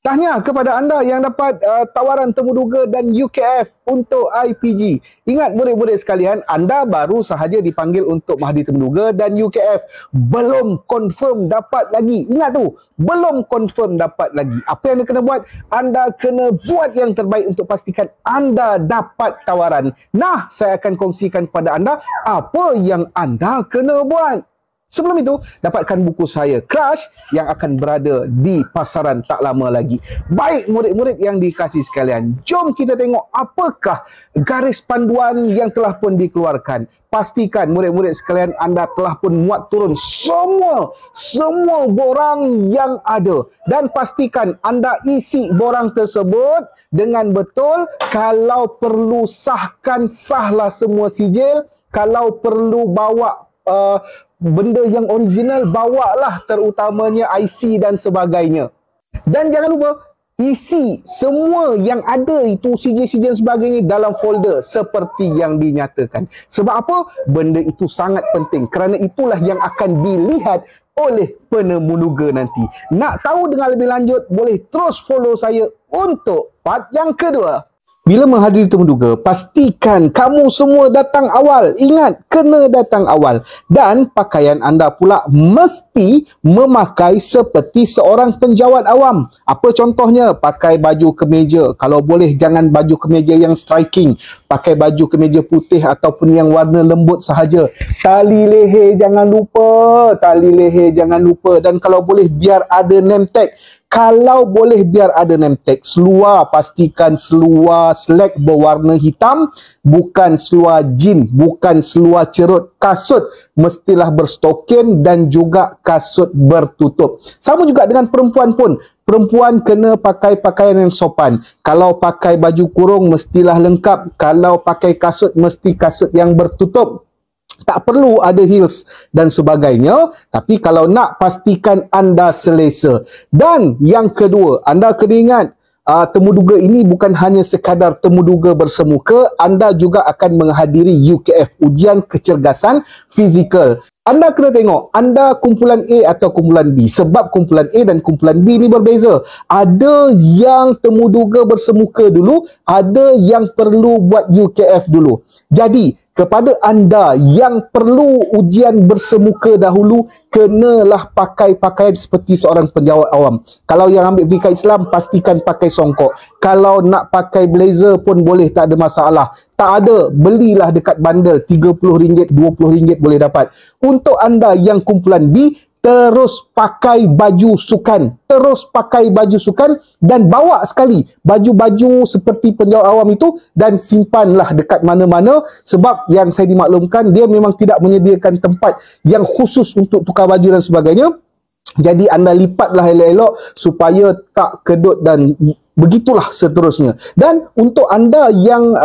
Tahniah kepada anda yang dapat tawaran temuduga dan UKF untuk IPG. Ingat murid-murid sekalian, anda baru sahaja dipanggil untuk Mahdi Temuduga dan UKF. Belum confirm dapat lagi. Ingat tu, belum confirm dapat lagi. Apa yang anda kena buat? Anda kena buat yang terbaik untuk pastikan anda dapat tawaran. Nah, saya akan kongsikan kepada anda apa yang anda kena buat. Sebelum itu, dapatkan buku saya, Crush, yang akan berada di pasaran tak lama lagi. Baik murid-murid yang dikasihi sekalian, jom kita tengok apakah garis panduan yang telah pun dikeluarkan. Pastikan murid-murid sekalian anda telah pun muat turun semua borang yang ada. Dan pastikan anda isi borang tersebut dengan betul. Kalau perlu sahlah semua sijil. Kalau perlu bawa benda yang original, bawalah, terutamanya IC dan sebagainya. Dan jangan lupa isi semua yang ada itu, sijil-sijil sebagainya, dalam folder seperti yang dinyatakan. Sebab apa? Benda itu sangat penting, kerana itulah yang akan dilihat oleh penemuduga nanti. Nak tahu dengan lebih lanjut, boleh terus follow saya untuk part yang kedua. Bila menghadiri temuduga, pastikan kamu semua datang awal. Ingat, kena datang awal. Dan pakaian anda pula mesti memakai seperti seorang penjawat awam. Apa contohnya? Pakai baju kemeja. Kalau boleh, jangan baju kemeja yang striking. Pakai baju kemeja putih ataupun yang warna lembut sahaja. Tali leher jangan lupa. Tali leher jangan lupa. Dan kalau boleh, biar ada name tag. Kalau boleh biar ada name tag. Seluar, pastikan seluar slack berwarna hitam, bukan seluar jean, bukan seluar cerut. Kasut mestilah berstokin dan juga kasut bertutup. Sama juga dengan perempuan pun. Perempuan kena pakai pakaian yang sopan. Kalau pakai baju kurung mestilah lengkap. Kalau pakai kasut mesti kasut yang bertutup. Tak perlu ada heels dan sebagainya. Tapi kalau nak, pastikan anda selesa. Dan yang kedua, anda kena ingat, temuduga ini bukan hanya sekadar temuduga bersemuka. Anda juga akan menghadiri UKF, ujian kecergasan fizikal. Anda kena tengok, anda kumpulan A atau kumpulan B. Sebab kumpulan A dan kumpulan B ini berbeza. Ada yang temuduga bersemuka dulu, ada yang perlu buat UKF dulu. Jadi, kepada anda yang perlu ujian bersemuka dahulu, kenalah pakai pakaian seperti seorang penjawat awam. Kalau yang ambil pendidikan Islam, pastikan pakai songkok. Kalau nak pakai blazer pun boleh, tak ada masalah. Tak ada, belilah dekat bandel, RM30, RM20 boleh dapat. Untuk anda yang kumpulan B, terus pakai baju sukan. Terus pakai baju sukan dan bawa sekali baju-baju seperti penjawat awam itu dan simpanlah dekat mana-mana. Sebab yang saya dimaklumkan, dia memang tidak menyediakan tempat yang khusus untuk tukar baju dan sebagainya. Jadi anda lipatlah elok-elok supaya tak kedut dan begitulah seterusnya. Dan untuk anda yang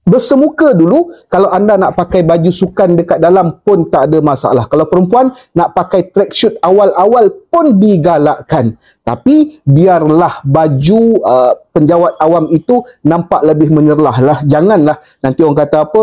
bersemuka dulu, kalau anda nak pakai baju sukan dekat dalam pun tak ada masalah. Kalau perempuan nak pakai tracksuit awal-awal pun digalakkan. Tapi biarlah baju penjawat awam itu nampak lebih menyerlah lah. Janganlah nanti orang kata apa,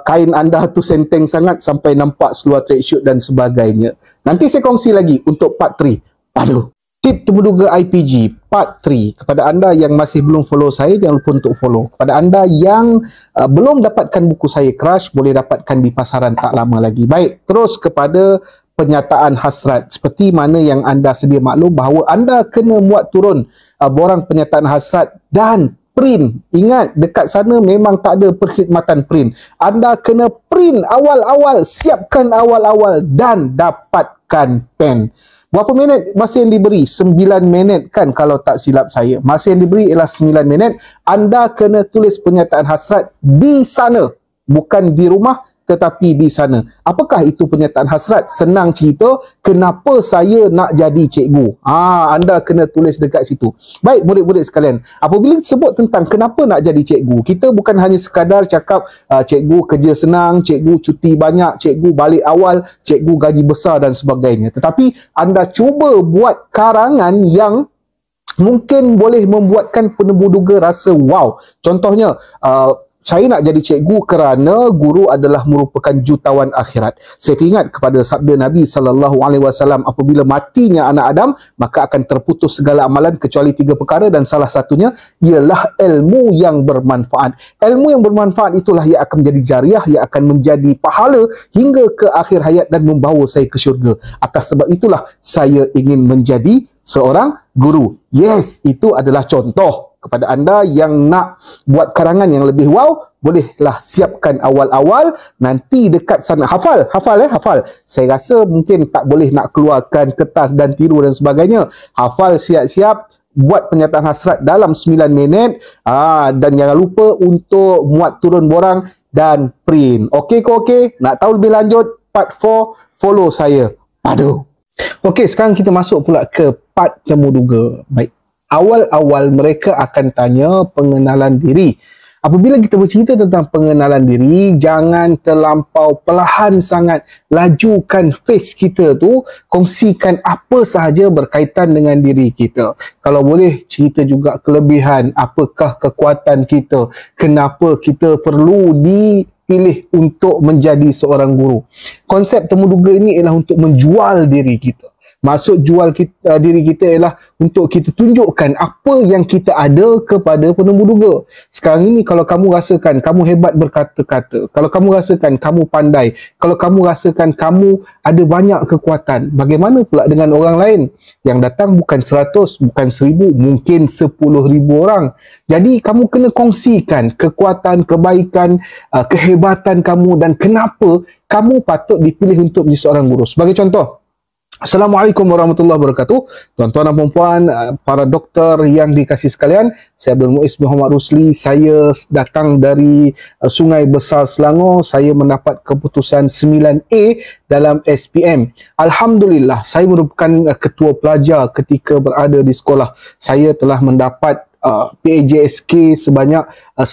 kain anda tu senteng sangat sampai nampak seluar tracksuit dan sebagainya. Nanti saya kongsi lagi untuk part 3. Padu. Tip temuduga IPG part 3. Kepada anda yang masih belum follow saya, jangan lupa untuk follow. Kepada anda yang belum dapatkan buku saya Crush, boleh dapatkan di pasaran tak lama lagi. Baik, terus kepada penyataan hasrat. Seperti mana yang anda sedia maklum bahawa anda kena muat turun borang penyataan hasrat dan print. Ingat, dekat sana memang tak ada perkhidmatan print. Anda kena print awal-awal, siapkan awal-awal dan dapatkan pen. Berapa minit masa yang diberi? 9 minit kan kalau tak silap saya. Masa yang diberi ialah 9 minit. Anda kena tulis pernyataan hasrat di sana. Bukan di rumah, tetapi di sana. Apakah itu pernyataan hasrat? Senang cerita, kenapa saya nak jadi cikgu? Anda kena tulis dekat situ. Baik murid-murid sekalian, apabila sebut tentang kenapa nak jadi cikgu, kita bukan hanya sekadar cakap cikgu kerja senang, cikgu cuti banyak, cikgu balik awal, cikgu gaji besar dan sebagainya. Tetapi anda cuba buat karangan yang mungkin boleh membuatkan penemuduga rasa wow. Contohnya, saya nak jadi cikgu kerana guru adalah merupakan jutawan akhirat. Saya teringat kepada sabda Nabi SAW, apabila matinya anak Adam, maka akan terputus segala amalan kecuali 3 perkara, dan salah satunya ialah ilmu yang bermanfaat. Ilmu yang bermanfaat itulah yang akan menjadi jariah, yang akan menjadi pahala hingga ke akhir hayat dan membawa saya ke syurga. Atas sebab itulah saya ingin menjadi seorang guru. Yes, itu adalah contoh. Kepada anda yang nak buat karangan yang lebih wow, bolehlah siapkan awal-awal, nanti dekat sana hafal. Saya rasa mungkin tak boleh nak keluarkan kertas dan tiru dan sebagainya. Hafal siap-siap, buat pernyataan hasrat dalam 9 minit, dan jangan lupa untuk muat turun borang dan print. Okey ke okey? Nak tahu lebih lanjut, part 4, follow saya. Padu. Okey, sekarang kita masuk pula ke part temu duga. Baik. Awal-awal mereka akan tanya pengenalan diri. Apabila kita bercerita tentang pengenalan diri, jangan terlampau perlahan sangat. Lajukan face kita tu, kongsikan apa sahaja berkaitan dengan diri kita. Kalau boleh, cerita juga kelebihan, apakah kekuatan kita, kenapa kita perlu dipilih untuk menjadi seorang guru. Konsep temu duga ini ialah untuk menjual diri kita. Maksud jual diri kita ialah untuk kita tunjukkan apa yang kita ada kepada penemu duga. Sekarang ini kalau kamu rasakan kamu hebat berkata-kata, kalau kamu rasakan kamu pandai, kalau kamu rasakan kamu ada banyak kekuatan, bagaimana pula dengan orang lain yang datang bukan 100, bukan 1000, mungkin 10,000 orang. Jadi kamu kena kongsikan kekuatan, kebaikan, kehebatan kamu dan kenapa kamu patut dipilih untuk menjadi seorang guru. Sebagai contoh, Assalamualaikum warahmatullahi wabarakatuh. Tuan-tuan dan puan, para doktor yang dikasihi sekalian, saya Abdul Muiz bin Muhammad Rusli. Saya datang dari Sungai Besar Selangor. Saya mendapat keputusan 9A dalam SPM. Alhamdulillah, saya merupakan ketua pelajar ketika berada di sekolah. Saya telah mendapat PAJSK sebanyak 10%.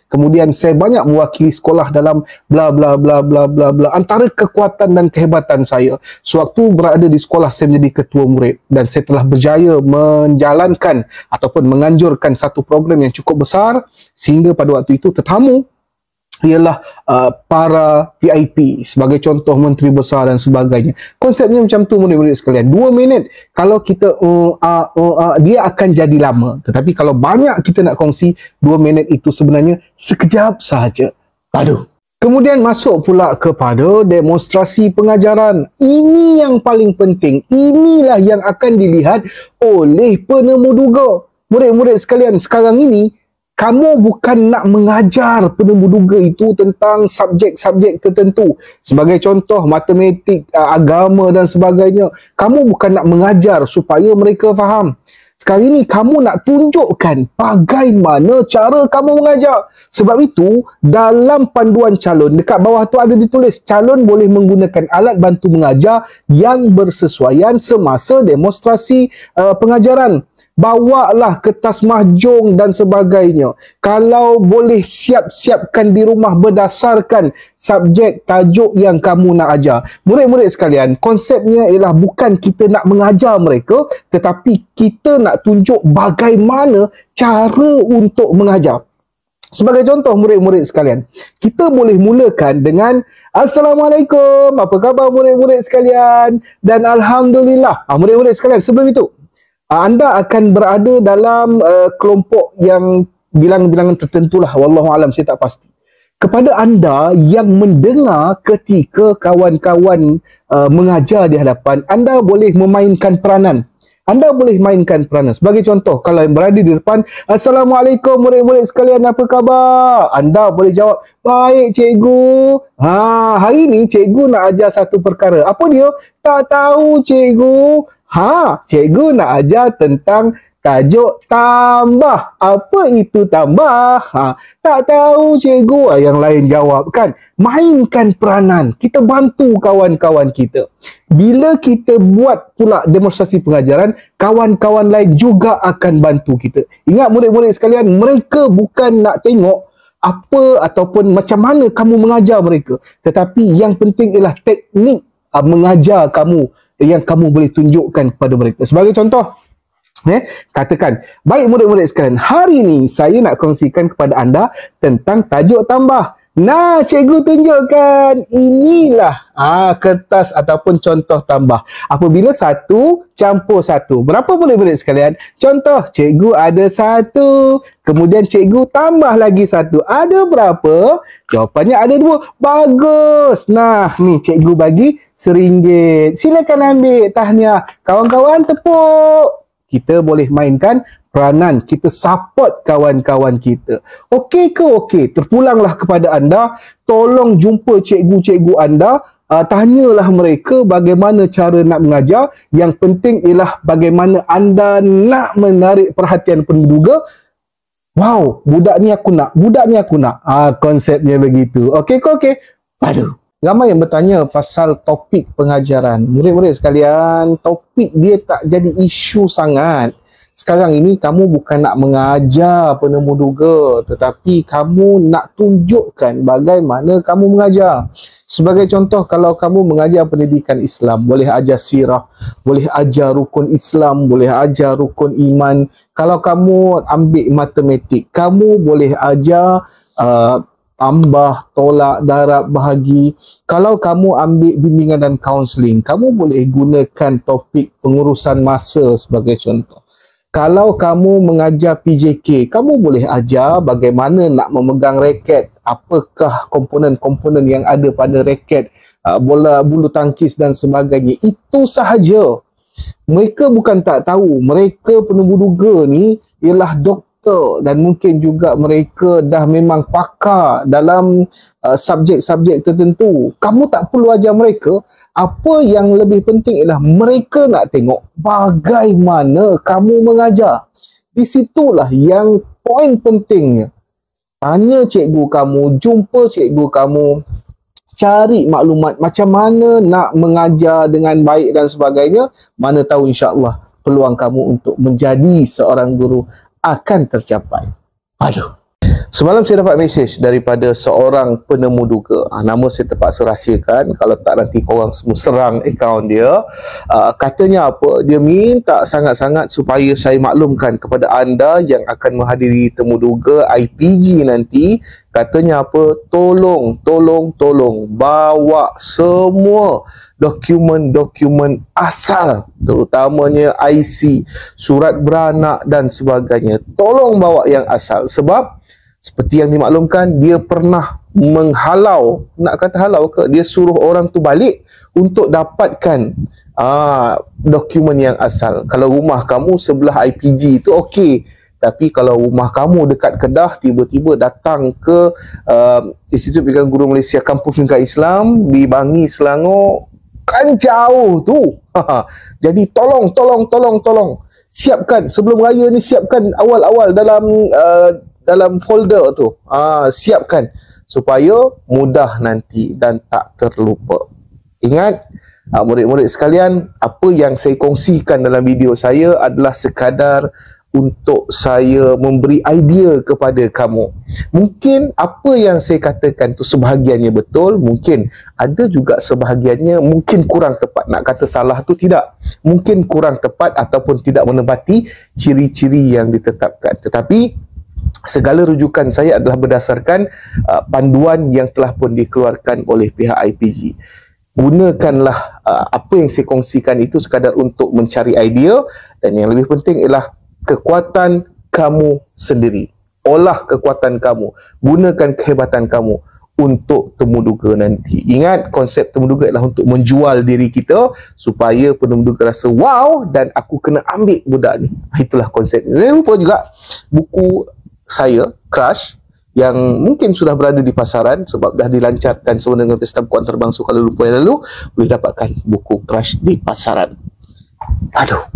Kemudian saya banyak mewakili sekolah dalam bla bla bla bla bla bla. Antara kekuatan dan kehebatan saya, sewaktu berada di sekolah saya menjadi ketua murid dan saya telah berjaya menjalankan ataupun menganjurkan satu program yang cukup besar sehingga pada waktu itu tetamu ialah para VIP, sebagai contoh menteri besar dan sebagainya. Konsepnya macam tu murid-murid sekalian. 2 minit kalau kita dia akan jadi lama, tetapi kalau banyak kita nak kongsi, 2 minit itu sebenarnya sekejap sahaja. Aduh. Kemudian masuk pula kepada demonstrasi pengajaran. Ini yang paling penting. Inilah yang akan dilihat oleh penemu duga. Murid-murid sekalian, sekarang ini kamu bukan nak mengajar penemu duga itu tentang subjek-subjek tertentu. Sebagai contoh, matematik, agama dan sebagainya. Kamu bukan nak mengajar supaya mereka faham. Sekarang ini kamu nak tunjukkan bagaimana cara kamu mengajar. Sebab itu, dalam panduan calon, dekat bawah tu ada ditulis, calon boleh menggunakan alat bantu mengajar yang bersesuaian semasa demonstrasi pengajaran. Bawalah kertas mahjong dan sebagainya. Kalau boleh siapkan di rumah berdasarkan subjek tajuk yang kamu nak ajar. Murid-murid sekalian, konsepnya ialah bukan kita nak mengajar mereka, tetapi kita nak tunjuk bagaimana cara untuk mengajar. Sebagai contoh murid-murid sekalian, kita boleh mulakan dengan Assalamualaikum, apa khabar murid-murid sekalian? Dan Alhamdulillah. Murid-murid sekalian, sebelum itu anda akan berada dalam kelompok yang bilangan-bilangan tertentulah, wallahualam, saya tak pasti. Kepada anda yang mendengar ketika kawan-kawan mengajar di hadapan, anda boleh memainkan peranan. Anda boleh mainkan peranan. Sebagai contoh, kalau yang berada di depan, Assalamualaikum murid-murid sekalian, apa khabar? Anda boleh jawab, baik cikgu. Hari ni cikgu nak ajar satu perkara. Apa dia? Tak tahu cikgu. Cikgu nak ajar tentang tajuk tambah. Apa itu tambah? Tak tahu cikgu. Yang lain jawab kan. Mainkan peranan. Kita bantu kawan-kawan kita. Bila kita buat pula demonstrasi pengajaran, kawan-kawan lain juga akan bantu kita. Ingat murid-murid sekalian, mereka bukan nak tengok apa ataupun macam mana kamu mengajar mereka. Tetapi yang penting ialah teknik mengajar kamu yang kamu boleh tunjukkan kepada mereka. Sebagai contoh, Katakan, baik murid-murid sekalian, hari ini saya nak kongsikan kepada anda tentang tajuk tambah. Nah, cikgu tunjukkan, inilah kertas ataupun contoh tambah. Apabila 1 campur 1, berapa murid-murid sekalian? Contoh, cikgu ada 1, kemudian cikgu tambah lagi 1. Ada berapa? Jawapannya ada 2. Bagus. Nah, ni cikgu bagi RM1. Silakan ambil, tahniah. Kawan-kawan tepuk. Kita boleh mainkan peranan, kita support kawan-kawan kita. Okey ke okey? Terpulanglah kepada anda, tolong jumpa cikgu-cikgu anda, tanyalah mereka bagaimana cara nak mengajar. Yang penting ialah bagaimana anda nak menarik perhatian penduga. Wow, budak ni aku nak, budak ni aku nak. Konsepnya begitu. Okey ke okey? Padu. Ramai yang bertanya pasal topik pengajaran. Murid-murid sekalian, topik dia tak jadi isu sangat. Sekarang ini kamu bukan nak mengajar penemu duga, tetapi kamu nak tunjukkan bagaimana kamu mengajar. Sebagai contoh, kalau kamu mengajar pendidikan Islam, boleh ajar sirah, boleh ajar rukun Islam, boleh ajar rukun iman. Kalau kamu ambil matematik, kamu boleh ajar tambah, tolak, darab, bahagi. Kalau kamu ambil bimbingan dan kaunseling, kamu boleh gunakan topik pengurusan masa sebagai contoh. Kalau kamu mengajar PJK, kamu boleh ajar bagaimana nak memegang raket, apakah komponen-komponen yang ada pada raket, bola bulu tangkis dan sebagainya. Itu sahaja. Mereka bukan tak tahu, mereka penemu duga ni ialah doktor dan mungkin juga mereka dah memang pakar dalam subjek-subjek tertentu. Kamu tak perlu ajar mereka. Apa yang lebih penting ialah mereka nak tengok bagaimana kamu mengajar. Di situlah yang poin pentingnya. Tanya cikgu kamu, jumpa cikgu kamu, cari maklumat macam mana nak mengajar dengan baik dan sebagainya. Mana tahu insya-Allah peluang kamu untuk menjadi seorang guru akan tercapai. Aduh. Semalam saya dapat mesej daripada seorang penemu duga. Nama saya terpaksa rahsiakan, kalau tak nanti korang semua serang akaun dia. Katanya apa? Dia minta sangat-sangat supaya saya maklumkan kepada anda yang akan menghadiri temu duga IPG nanti. Katanya apa? Tolong bawa semua dokumen-dokumen asal, terutamanya IC, surat beranak dan sebagainya. Tolong bawa yang asal, sebab seperti yang dimaklumkan, dia pernah menghalau, nak kata halau ke, dia suruh orang tu balik untuk dapatkan dokumen yang asal. Kalau rumah kamu sebelah IPG tu okey, tapi kalau rumah kamu dekat Kedah, tiba-tiba datang ke Institut Pendidikan Guru Malaysia Kampus Pendidikan Islam di Bangi, Selangor, kan jauh tu. Jadi tolong siapkan sebelum raya ni, siapkan awal-awal dalam folder tu, siapkan supaya mudah nanti dan tak terlupa. Ingat, murid-murid sekalian, apa yang saya kongsikan dalam video saya adalah sekadar untuk saya memberi idea kepada kamu. Mungkin apa yang saya katakan tu sebahagiannya betul, mungkin ada juga sebahagiannya mungkin kurang tepat. Nak kata salah tu tidak, mungkin kurang tepat ataupun tidak menepati ciri-ciri yang ditetapkan. Tetapi segala rujukan saya adalah berdasarkan panduan yang telah pun dikeluarkan oleh pihak IPG. Gunakanlah apa yang saya kongsikan itu sekadar untuk mencari idea, dan yang lebih penting ialah kekuatan kamu sendiri. Olah kekuatan kamu, gunakan kehebatan kamu untuk temu duga nanti. Ingat, konsep temu duga adalah untuk menjual diri kita supaya penemu duga rasa wow dan aku kena ambil budak ni. Itulah konsep. Jangan lupa juga buku saya, Crush, yang mungkin sudah berada di pasaran sebab dah dilancarkan sama dengan Pesta Buku Antarabangsa Kuala Lumpur yang lalu. Boleh dapatkan buku Crush di pasaran. Aduh.